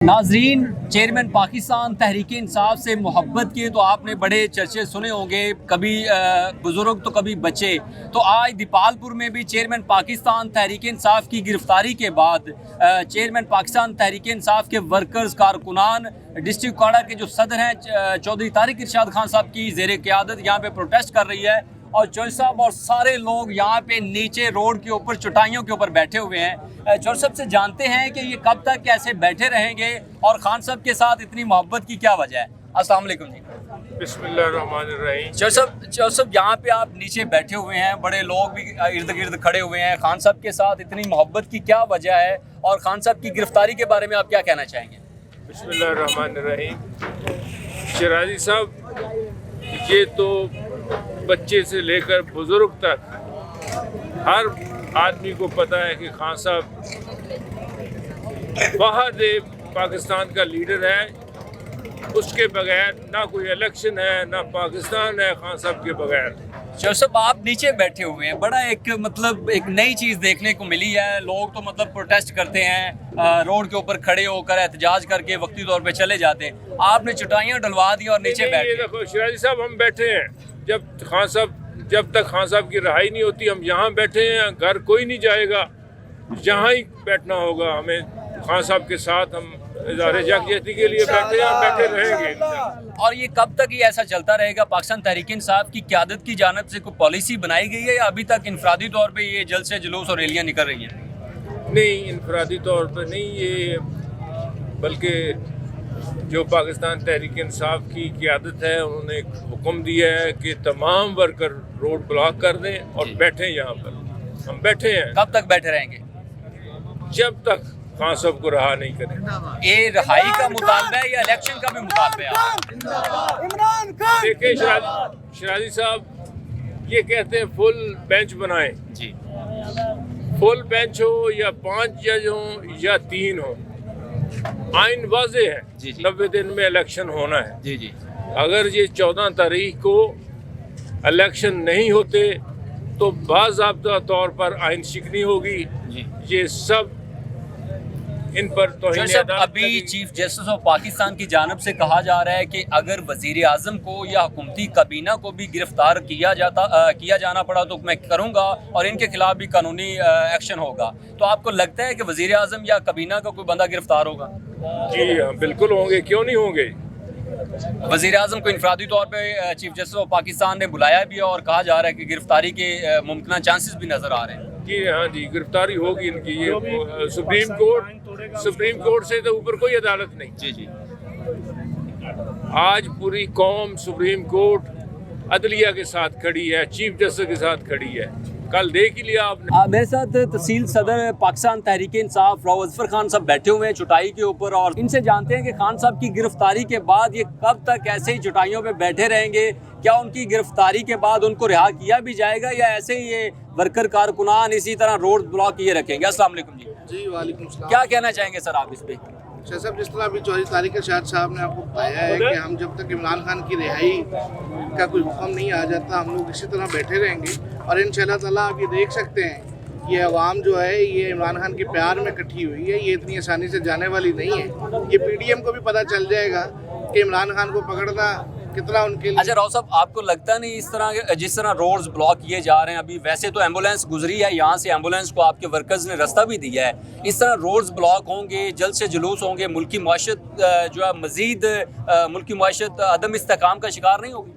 नाजरीन, चेयरमैन पाकिस्तान तहरीक इंसाफ से मोहब्बत के तो आपने बड़े चर्चे सुने होंगे, कभी बुजुर्ग तो कभी बच्चे। तो आज दीपालपुर में भी चेयरमैन पाकिस्तान तहरीक इंसाफ की गिरफ्तारी के बाद चेयरमैन पाकिस्तान तहरीक इंसाफ के वर्कर्स, कारकुनान, डिस्ट्रिक्ट काड़ा के जो सदर हैं चौधरी तारिक इरशाद खान साहब की ज़ेर क़यादत यहाँ पे प्रोटेस्ट कर रही है। और चौधरी साहब और सारे लोग यहाँ पे नीचे रोड के ऊपर चटाइयों के ऊपर बैठे हुए हैं। चौधरी साहब से जानते हैं कि ये कब तक ऐसे बैठे रहेंगे और खान साहब के साथ इतनी मोहब्बत की क्या वजह है। अस्सलाम वालेकुम जी। बिस्मिल्लाहिर्रहमानिर्रहीम। चौधरी साहब यहाँ पे आप नीचे बैठे हुए हैं, बड़े लोग भी इर्द गिर्द खड़े हुए हैं, खान साहब के साथ इतनी मोहब्बत की क्या वजह है और खान साहब की गिरफ्तारी के बारे में आप क्या कहना चाहेंगे? बिस्मिल्लाहिर्रहमानिर्रहीम। शिराजी साहब, ये तो बच्चे से लेकर बुजुर्ग तक हर आदमी को पता है कि खान साहब वाहिद पाकिस्तान का लीडर है। उसके बगैर ना कोई इलेक्शन है, ना पाकिस्तान है खान साहब के बगैर। चौधरी साहब, आप नीचे बैठे हुए हैं, बड़ा एक नई चीज़ देखने को मिली है। लोग तो प्रोटेस्ट करते हैं, रोड के ऊपर खड़े होकर एहतजाज करके वक्ती तौर पे चले जाते हैं। आपने चटाइयाँ डलवा दी और नीचे बैठे। देखो शिराजी साहब, हम बैठे हैं जब तक खान साहब की रहाई नहीं होती, हम यहाँ बैठे हैं। घर कोई नहीं जाएगा, यहाँ ही बैठना होगा हमें। खान साहब के साथ हम इज़हार यकजहती के लिए बैठे हैं, बैठे रहेंगे। और ये कब तक ये ऐसा चलता रहेगा? पाकिस्तान तहरीक इंसाफ की क़यादत की जानिब से कोई पॉलिसी बनाई गई है या अभी तक इनफरादी तौर पे ये जलसे जुलूस और रैलियाँ निकल रही हैं? नहीं, इनफरादी तौर पर नहीं, ये बल्कि जो पाकिस्तान तहरीक इंसाफ की क़यादत है, उन्होंने एक हुक्म दिया है कि तमाम वर्कर रोड ब्लॉक कर दें और बैठें। यहाँ पर हम बैठे हैं। कब तक बैठे रहेंगे? जब तक खान साहब को रहा नहीं करें। ये रहाई का मुतालबा है या इलेक्शन का भी मुतालबा है? देखिए शिराजी साहब, ये कहते हैं फुल बेंच बनाएं जी। फुल बेंच हो या 5 जज हो या 3 हो, आइन वाज़े है। जी। 90 दिन में इलेक्शन होना है। जी जी। अगर ये 14 तारीख को इलेक्शन नहीं होते तो बाज़ाब्ता तौर पर आइन शिकनी होगी। जी। ये सब इन पर अभी चीफ जस्टिस ऑफ पाकिस्तान की जानिब से कहा जा रहा है कि अगर वजीर आजम को या हुकूमती काबीना को भी गिरफ्तार किया जाना पड़ा तो मैं करूँगा और इनके खिलाफ भी कानूनी एक्शन होगा। तो आपको लगता है कि वजीर आजम या काबीना का कोई बंदा गिरफ्तार होगा? जी हाँ, बिल्कुल होंगे, क्यों नहीं होंगे। वजीर आजम को इनफरादी तौर पे चीफ जस्टिस ऑफ पाकिस्तान ने बुलाया भी है और कहा जा रहा है कि गिरफ्तारी के मुमकिन चांसेस भी नजर आ रहे हैं। जी हाँ जी, गिरफ्तारी होगी इनकी। ये सुप्रीम कोर्ट से तो ऊपर कोई अदालत नहीं। जी जी। आज पूरी कौम सुप्रीम कोर्ट अदलिया के साथ खड़ी है, चीफ जस्टिस के साथ खड़ी है। कल देख ही लिया आपने। मेरे साथ तहसील सदर पाकिस्तान तहरीक इंसाफ राव अजफर खान साहब बैठे हुए हैं चटाई के ऊपर और इनसे जानते हैं कि खान साहब की गिरफ्तारी के बाद ये कब तक ऐसे ही चटाइयों पे बैठे रहेंगे। क्या उनकी गिरफ्तारी के बाद उनको रिहा किया भी जाएगा या ऐसे ही ये वर्कर कारकुनान इसी तरह रोड ब्लॉक किए रखेंगे? अस्सलाम वालेकुम जी। जी वालेकुम सलाम। क्या कहना चाहेंगे सर आप इस पे? शाह साहब, जिस तरह अभी चौधरी तारिक इरशाद साहब ने आपको बताया है कि हम जब तक इमरान खान की रिहाई का कोई हुक्म नहीं आ जाता हम लोग इसी तरह बैठे रहेंगे। और इंशाअल्लाह ताला आप ये देख सकते हैं, ये अवाम जो है ये इमरान खान के प्यार में इकट्ठी हुई है, ये इतनी आसानी से जाने वाली नहीं है। ये PDM को भी पता चल जाएगा कि इमरान खान को पकड़ना कितना उनके लिए। अच्छा राव साहब, आपको लगता नहीं इस तरह जिस तरह रोड्स ब्लॉक किए जा रहे हैं, अभी वैसे तो एम्बुलेंस गुजरी है, यहाँ से एम्बुलेंस को आपके वर्कर्स ने रास्ता भी दिया है, इस तरह रोड्स ब्लॉक होंगे, जल्द से जुलूस होंगे, मुल्की मुआशरत जो है मजीद मुल्की मुआशरत अदम इस्तेहकाम का शिकार नहीं होगी?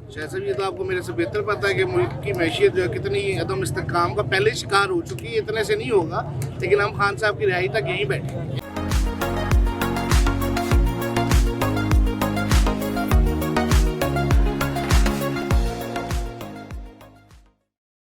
शाह साहब, ये तो आपको मेरे से बेहतर पता है कि मुल्क की मैशियत जो है कितनी अदम इस्तेहकाम का पहले शिकार हो चुकी है। इतने से नहीं होगा, लेकिन हम खान साहब की रिहाई तक यहीं बैठे।